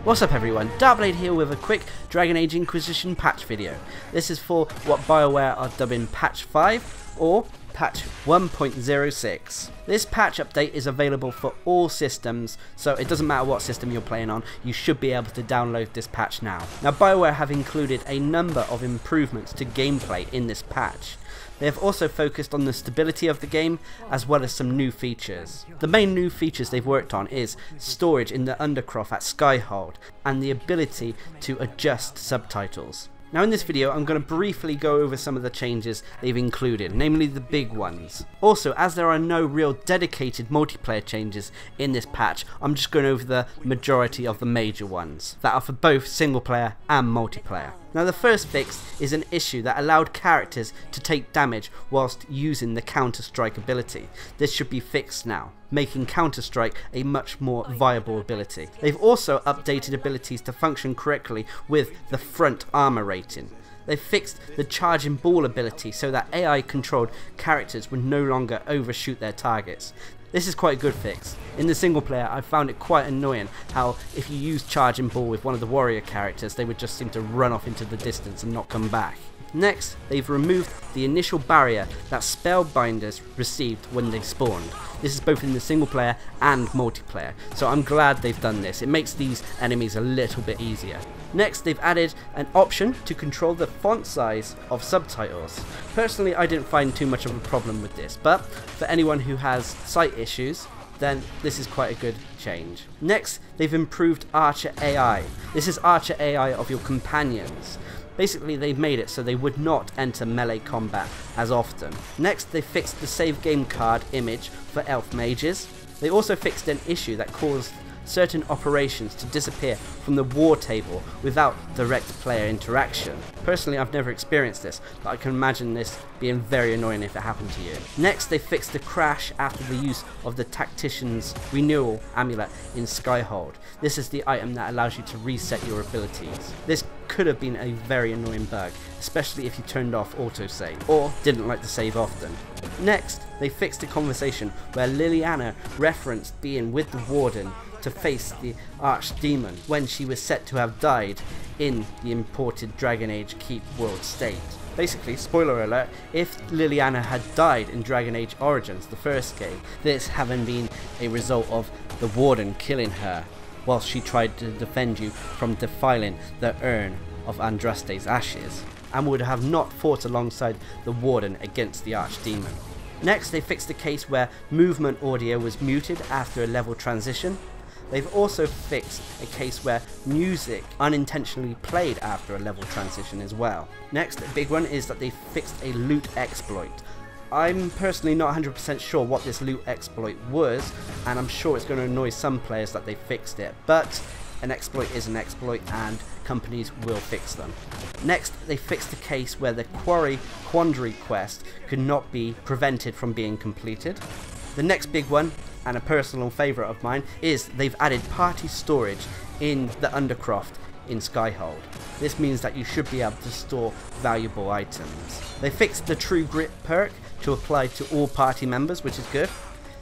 What's up everyone, Darcblade here with a quick Dragon Age Inquisition patch video. This is for what BioWare are dubbing Patch 5 or Patch 1.06. This patch update is available for all systems, so it doesn't matter what system you're playing on, you should be able to download this patch now. Now BioWare have included a number of improvements to gameplay in this patch. They have also focused on the stability of the game, as well as some new features. The main new features they've worked on is storage in the Undercroft at Skyhold, and the ability to adjust subtitles. Now in this video I'm going to briefly go over some of the changes they've included, namely the big ones. Also, as there are no real dedicated multiplayer changes in this patch, I'm just going over the majority of the major ones that are for both single player and multiplayer. Now the first fix is an issue that allowed characters to take damage whilst using the Counter-Strike ability. This should be fixed now, making Counter-Strike a much more viable ability. They've also updated abilities to function correctly with the front armor rating. They've fixed the charging ball ability so that AI controlled characters would no longer overshoot their targets. This is quite a good fix. In the single player I found it quite annoying how if you use charging ball with one of the warrior characters they would just seem to run off into the distance and not come back. Next, they've removed the initial barrier that spellbinders received when they spawned. This is both in the single player and multiplayer, so I'm glad they've done this. It makes these enemies a little bit easier. Next, they've added an option to control the font size of subtitles. Personally, I didn't find too much of a problem with this, but for anyone who has sight issues, then this is quite a good change. Next, they've improved Archer AI. This is Archer AI of your companions. Basically, they've made it so they would not enter melee combat as often. Next, they fixed the save game card image for elf mages. They also fixed an issue that caused certain operations to disappear from the war table without direct player interaction. Personally, I've never experienced this, but I can imagine this being very annoying if it happened to you. Next, they fixed the crash after the use of the Tactician's Renewal Amulet in Skyhold. This is the item that allows you to reset your abilities. This could have been a very annoying bug, especially if you turned off autosave or didn't like to save often. Next, they fixed a conversation where Liliana referenced being with the Warden to face the Archdemon when she was said to have died in the imported Dragon Age Keep World State. Basically, spoiler alert, if Liliana had died in Dragon Age Origins, the first game, this having been a result of the Warden killing her whilst she tried to defend you from defiling the urn of Andraste's ashes, and would have not fought alongside the Warden against the Archdemon. Next, they fixed a case where movement audio was muted after a level transition. They've also fixed a case where music unintentionally played after a level transition as well. Next, a big one is that they fixed a loot exploit. I'm personally not 100% sure what this loot exploit was, and I'm sure it's going to annoy some players that they fixed it, but an exploit is an exploit and companies will fix them. Next, they fixed a case where the Quarry Quandary quest could not be prevented from being completed. The next big one, and a personal favourite of mine, is they've added party storage in the Undercroft in Skyhold. This means that you should be able to store valuable items. They fixed the True Grit perk to apply to all party members, which is good.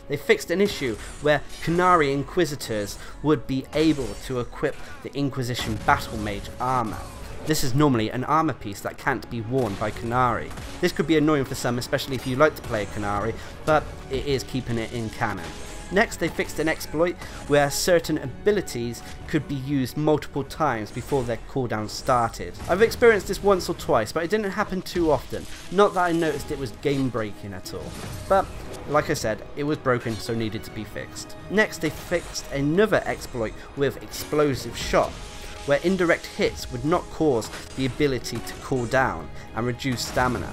They fixed an issue where Qunari Inquisitors would be able to equip the Inquisition Battle Mage armor. This is normally an armor piece that can't be worn by Qunari. This could be annoying for some, especially if you like to play Qunari, but it is keeping it in canon. Next, they fixed an exploit where certain abilities could be used multiple times before their cooldown started. I've experienced this once or twice, but it didn't happen too often. Not that I noticed it was game breaking at all. But like I said, it was broken, so needed to be fixed. Next, they fixed another exploit with Explosive Shot, where indirect hits would not cause the ability to cool down and reduce stamina.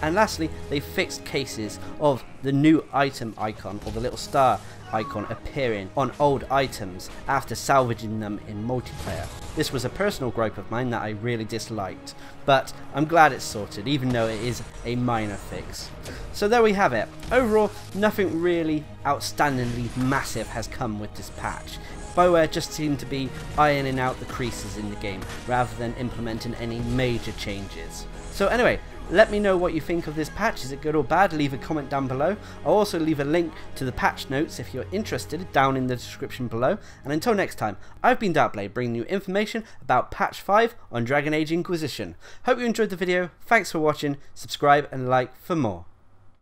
And lastly, they fixed cases of the new item icon, or the little star icon, appearing on old items after salvaging them in multiplayer. This was a personal gripe of mine that I really disliked, but I'm glad it's sorted, even though it is a minor fix. So there we have it. Overall, nothing really outstandingly massive has come with this patch. If BioWare just seem to be ironing out the creases in the game rather than implementing any major changes. So anyway, let me know what you think of this patch. Is it good or bad? Leave a comment down below. I'll also leave a link to the patch notes if you're interested down in the description below. And until next time, I've been Darcblade, bringing you information about patch 5 on Dragon Age Inquisition. Hope you enjoyed the video. Thanks for watching. Subscribe and like for more.